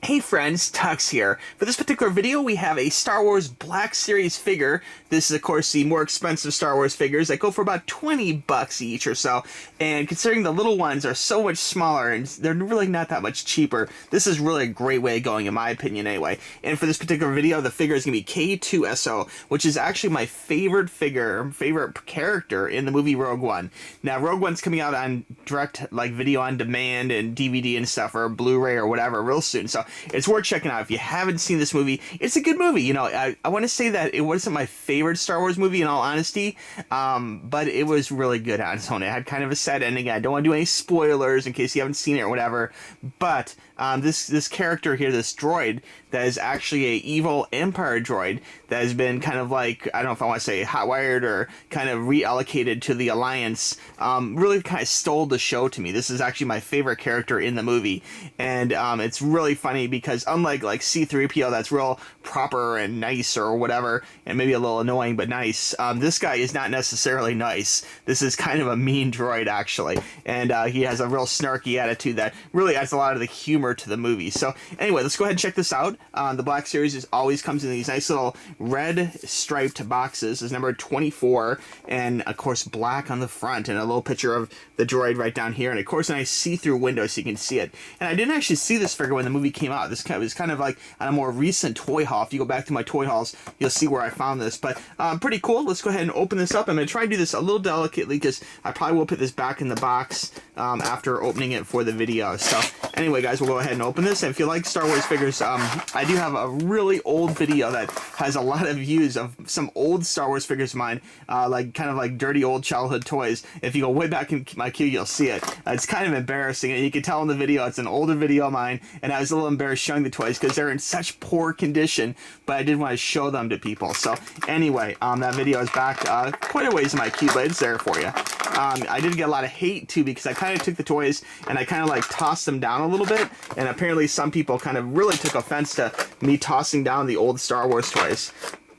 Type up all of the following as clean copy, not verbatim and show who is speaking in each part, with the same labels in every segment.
Speaker 1: Hey friends, Tuxx here. For this particular video, we have a Star Wars Black Series figure. This is, of course, the more expensive Star Wars figures that go for about 20 bucks each or so. And considering the little ones are so much smaller and they're really not that much cheaper, this is really a great way of going, in my opinion, anyway. And for this particular video, the figure is going to be K-2SO, which is actually my favorite figure, favorite character in the movie Rogue One. Now, Rogue One's coming out on direct, like, video on demand and DVD and stuff, or Blu-ray or whatever, real soon. So it's worth checking out. If you haven't seen this movie, it's a good movie. You know, I want to say that it wasn't my favorite Star Wars movie in all honesty, but it was really good on its own. It had kind of a sad ending. I don't want to do any spoilers in case you haven't seen it or whatever, but this character here, this droid, that is actually a evil Empire droid that has been kind of like, I don't know if I want to say hotwired or kind of reallocated to the Alliance, really kind of stole the show to me. This is actually my favorite character in the movie, and it's really funny because unlike like C-3PO that's real proper and nice or whatever, and maybe a little annoying but nice, this guy is not necessarily nice. This is kind of a mean droid actually, and he has a real snarky attitude that really adds a lot of the humor to the movie. So anyway, let's go ahead and check this out. The Black Series always comes in these nice little red striped boxes. It's number 24, and of course black on the front, and a little picture of the droid right down here, and of course a nice see-through window so you can see it. And I didn't actually see this figure when the movie came out. This was kind of like on a more recent toy haul. If you go back to my toy hauls, you'll see where I found this. But pretty cool. Let's go ahead and open this up. I'm going to try and do this a little delicately because I probably will put this back in the box after opening it for the video. So anyway, guys, we'll go ahead and open this. And if you like Star Wars figures, I do have a really old video that has a lot of views of some old Star Wars figures of mine, like kind of like dirty old childhood toys. If you go way back in my queue, you'll see it. It's kind of embarrassing, and you can tell in the video it's an older video of mine, and I was a little embarrassed showing the toys because they're in such poor condition, but I did want to show them to people. So anyway, that video is back quite a ways in my queue, but it's there for you. I did get a lot of hate too because I kind of took the toys and I kind of like tossed them down a little bit, and apparently some people kind of really took offense to me tossing down the old Star Wars toys.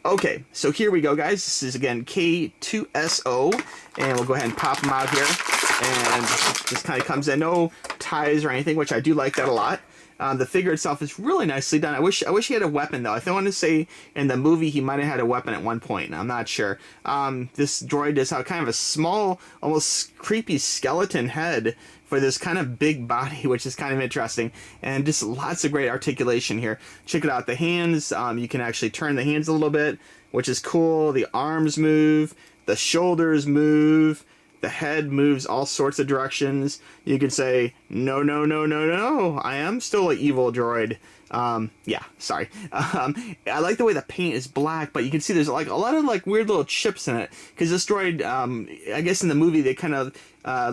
Speaker 1: Okay, so here we go, guys. This is again K-2SO, and we'll go ahead and pop them out here. And this kind of comes in, no ties or anything, which I do like that a lot. The figure itself is really nicely done. I wish he had a weapon though. I want to say in the movie he might have had a weapon at one point. I'm not sure. This droid does have kind of a small, almost creepy skeleton head for this kind of big body, which is kind of interesting, and just lots of great articulation here. Check it out. The hands, you can actually turn the hands a little bit, which is cool. The arms move, the shoulders move. The head moves all sorts of directions. You could say, no, no, no, no, no, I am still an evil droid. Yeah, sorry. I like the way the paint is black, but you can see there's like a lot of like weird little chips in it. Because this droid, I guess in the movie they kind of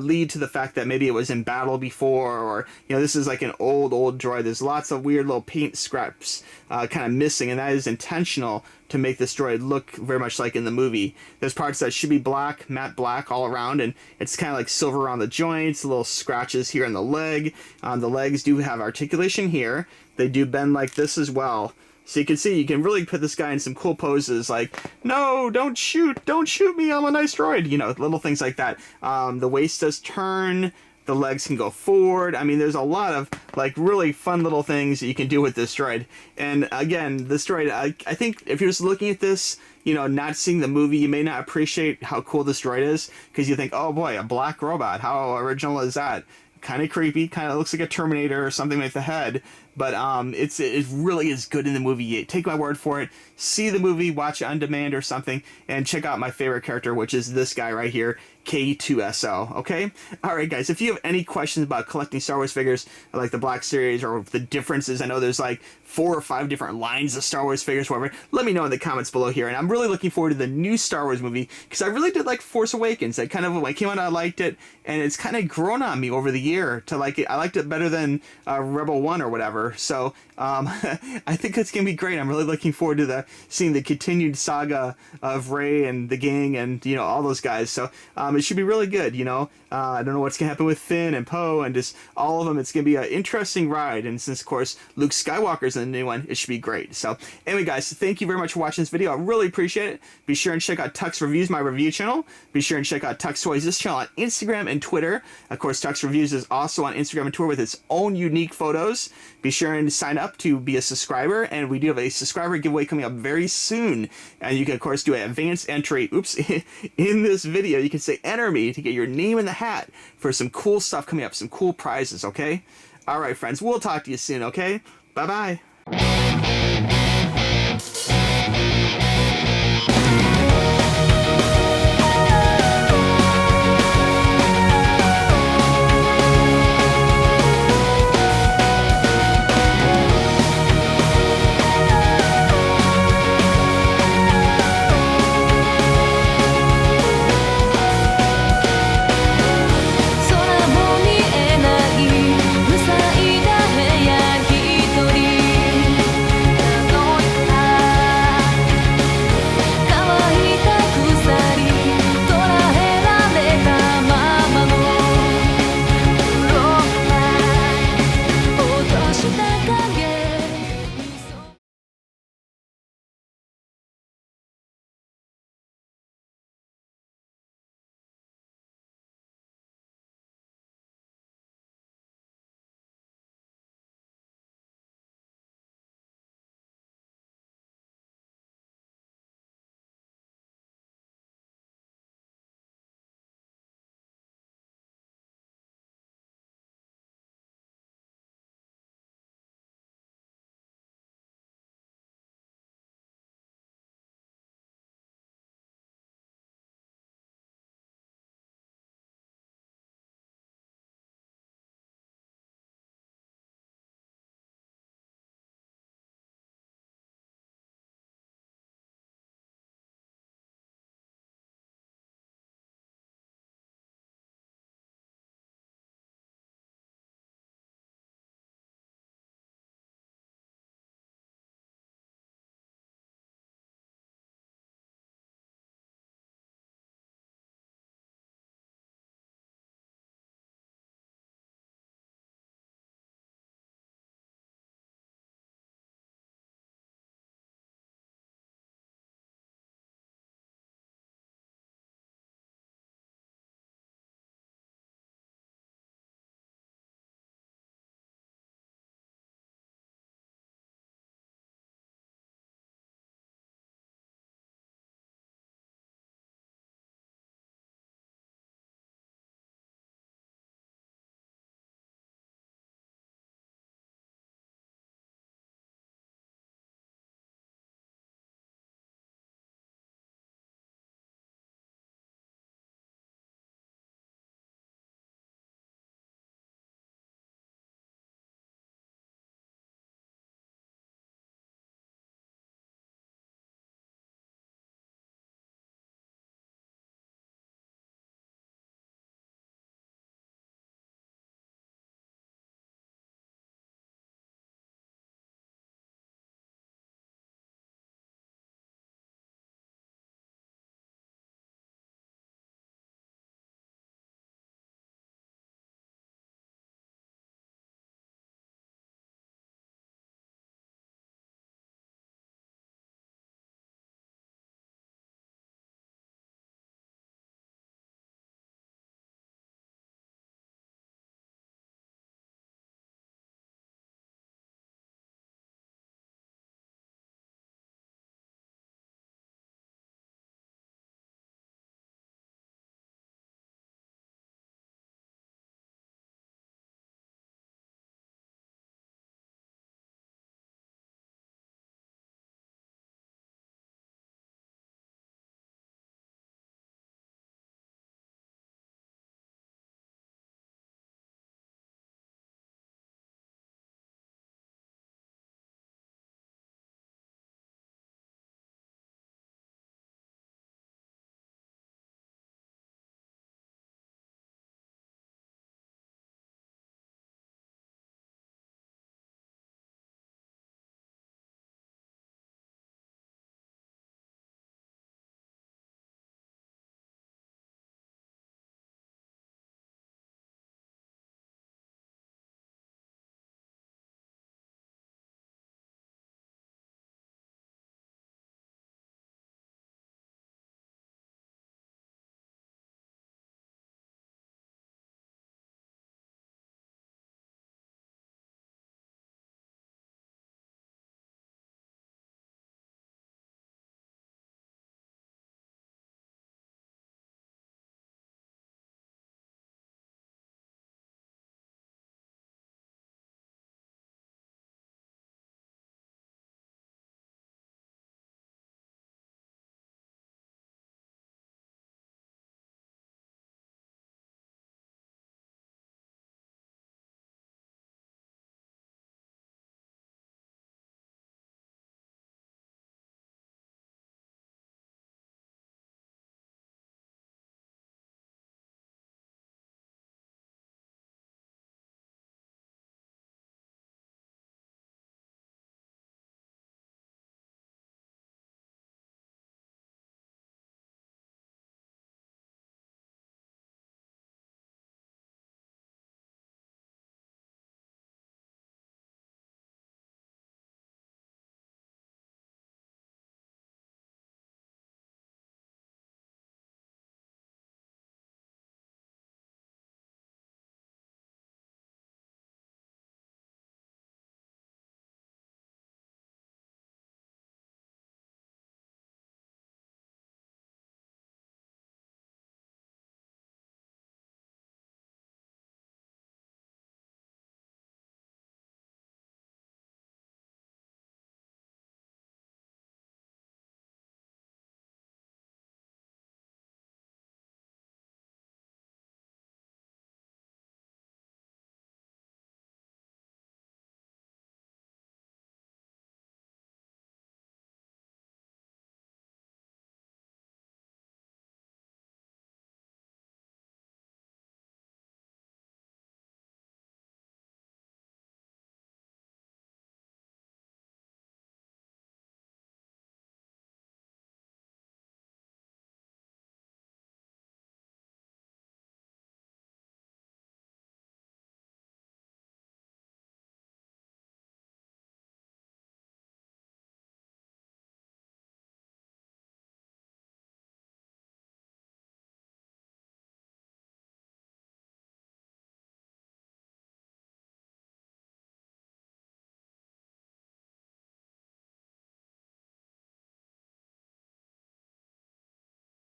Speaker 1: lead to the fact that maybe it was in battle before, or, you know, this is like an old droid. There's lots of weird little paint scraps kind of missing, and that is intentional to make this droid look very much like in the movie. There's parts that should be black, matte black all around, and it's kind of like silver around the joints, little scratches here in the leg. The legs do have articulation here. They do bend like this as well. So you can see, you can really put this guy in some cool poses like, no, don't shoot me, I'm a nice droid. You know, little things like that. The waist does turn. The legs can go forward. I mean, there's a lot of like really fun little things that you can do with this droid. And again, this droid, I think if you're just looking at this, you know, not seeing the movie, you may not appreciate how cool this droid is, because you think, oh boy, a black robot, how original is that? Kind of creepy, kind of looks like a Terminator or something with the head, but it really is good in the movie. Take my word for it. See the movie, watch it on demand or something, and check out my favorite character, which is this guy right here, K-2SO. Okay? Alright guys, if you have any questions about collecting Star Wars figures, like the Black Series, or the differences, I know there's like 4 or 5 different lines of Star Wars figures, whatever, let me know in the comments below here. And I'm really looking forward to the new Star Wars movie, because I really did like Force Awakens. I kind of, when it came out, I liked it, and it's kind of grown on me over the year to like it. I liked it better than Rebel 1 or whatever. So I think it's gonna be great. I'm really looking forward to seeing the continued saga of Rey and the gang and, you know, all those guys. So It should be really good, you know. I don't know what's going to happen with Finn and Poe and just all of them. It's going to be an interesting ride. And since, of course, Luke Skywalker's in the new one, it should be great. So, anyway, guys, thank you very much for watching this video. I really appreciate it. Be sure and check out Tuxx Reviews, my review channel. Be sure and check out Tuxx Toys, this channel, on Instagram and Twitter. Of course, Tuxx Reviews is also on Instagram and Twitter with its own unique photos. Be sure and sign up to be a subscriber. And we do have a subscriber giveaway coming up very soon. And you can, of course, do an advanced entry. Oops. In this video, you can say enter me to get your name in the hat for some cool stuff coming up, some cool prizes, okay? All right, friends, we'll talk to you soon, okay? Bye-bye.